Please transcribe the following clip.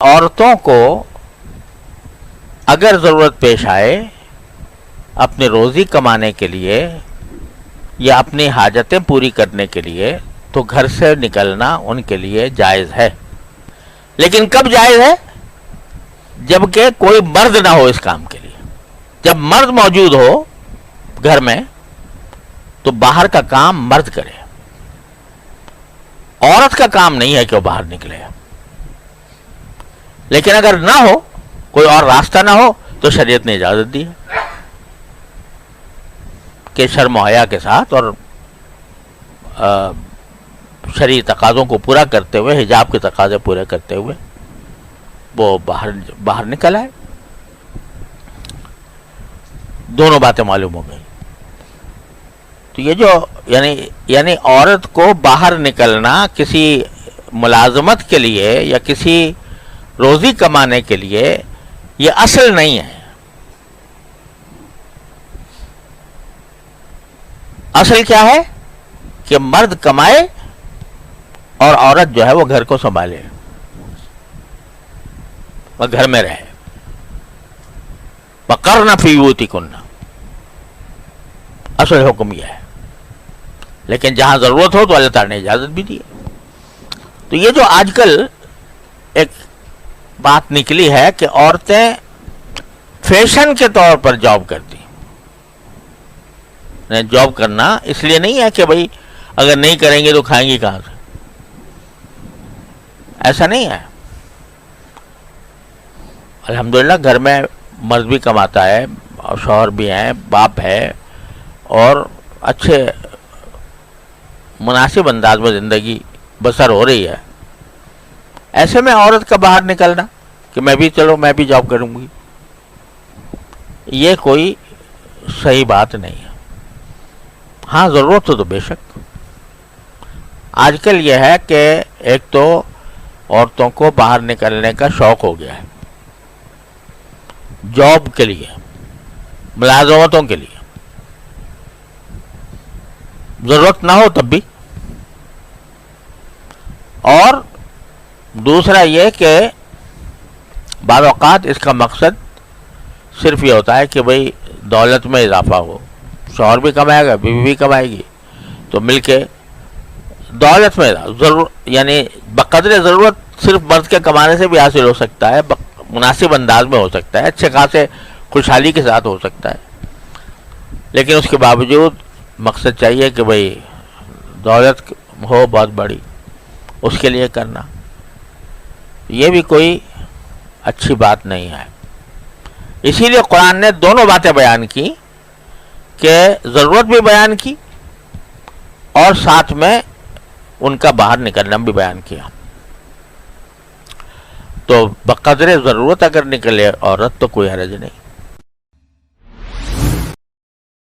عورتوں کو اگر ضرورت پیش آئے اپنی روزی کمانے کے لیے یا اپنی حاجتیں پوری کرنے کے لیے تو گھر سے نکلنا ان کے لیے جائز ہے. لیکن کب جائز ہے؟ جبکہ کوئی مرد نہ ہو اس کام کے لیے. جب مرد موجود ہو گھر میں تو باہر کا کام مرد کرے. عورت کا کام نہیں ہے کہ وہ باہر نکلے. لیکن اگر نہ ہو، کوئی اور راستہ نہ ہو، تو شریعت نے اجازت دی ہے کہ شرم و حیا کے ساتھ اور شرعی تقاضوں کو پورا کرتے ہوئے، حجاب کے تقاضے پورے کرتے ہوئے وہ باہر نکل آئے. دونوں باتیں معلوم ہو گئی. تو یہ جو یعنی عورت کو باہر نکلنا کسی ملازمت کے لیے یا کسی روزی کمانے کے لیے یہ اصل نہیں ہے. اصل کیا ہے کہ مرد کمائے اور عورت جو ہے وہ گھر کو سنبھالے، وہ گھر میں رہے. وَقَرْنَ فِي بُيُوتِكُنَّ، اصل حکم یہ ہے. لیکن جہاں ضرورت ہو تو اللہ تعالیٰ نے اجازت بھی دی. تو یہ جو آج کل ایک بات نکلی ہے کہ عورتیں فیشن کے طور پر جاب کرتی. جاب کرنا اس لیے نہیں ہے کہ بھئی اگر نہیں کریں گے تو کھائیں گی کہاں سے. ایسا نہیں ہے. الحمدللہ گھر میں مرد بھی کماتا ہے اور شوہر بھی ہیں، باپ ہے، اور اچھے مناسب انداز میں زندگی بسر ہو رہی ہے. ایسے میں عورت کا باہر نکلنا کہ میں بھی جاب کروں گی، یہ کوئی صحیح بات نہیں ہے. ہاں ضرورت ہو تو بے شک. آج کل یہ ہے کہ ایک تو عورتوں کو باہر نکلنے کا شوق ہو گیا ہے جاب کے لیے، ملازمتوں کے لیے. ضرورت نہ ہو تب بھی. اور دوسرا یہ کہ بعض اوقات اس کا مقصد صرف یہ ہوتا ہے کہ بھئی دولت میں اضافہ ہو. شوہر بھی کمائے گا، بیوی بھی کمائے گی، تو مل کے دولت میں یعنی بقدر ضرورت صرف مرد کے کمانے سے بھی حاصل ہو سکتا ہے، مناسب انداز میں ہو سکتا ہے، اچھے خاصے خوشحالی کے ساتھ ہو سکتا ہے. لیکن اس کے باوجود مقصد چاہیے کہ بھئی دولت ہو بہت بڑی، اس کے لیے کرنا یہ بھی کوئی اچھی بات نہیں ہے. اسی لیے قرآن نے دونوں باتیں بیان کی کہ ضرورت بھی بیان کی اور ساتھ میں ان کا باہر نکلنا بھی بیان کیا. تو بقدر ضرورت اگر نکلے عورت تو کوئی حرج نہیں.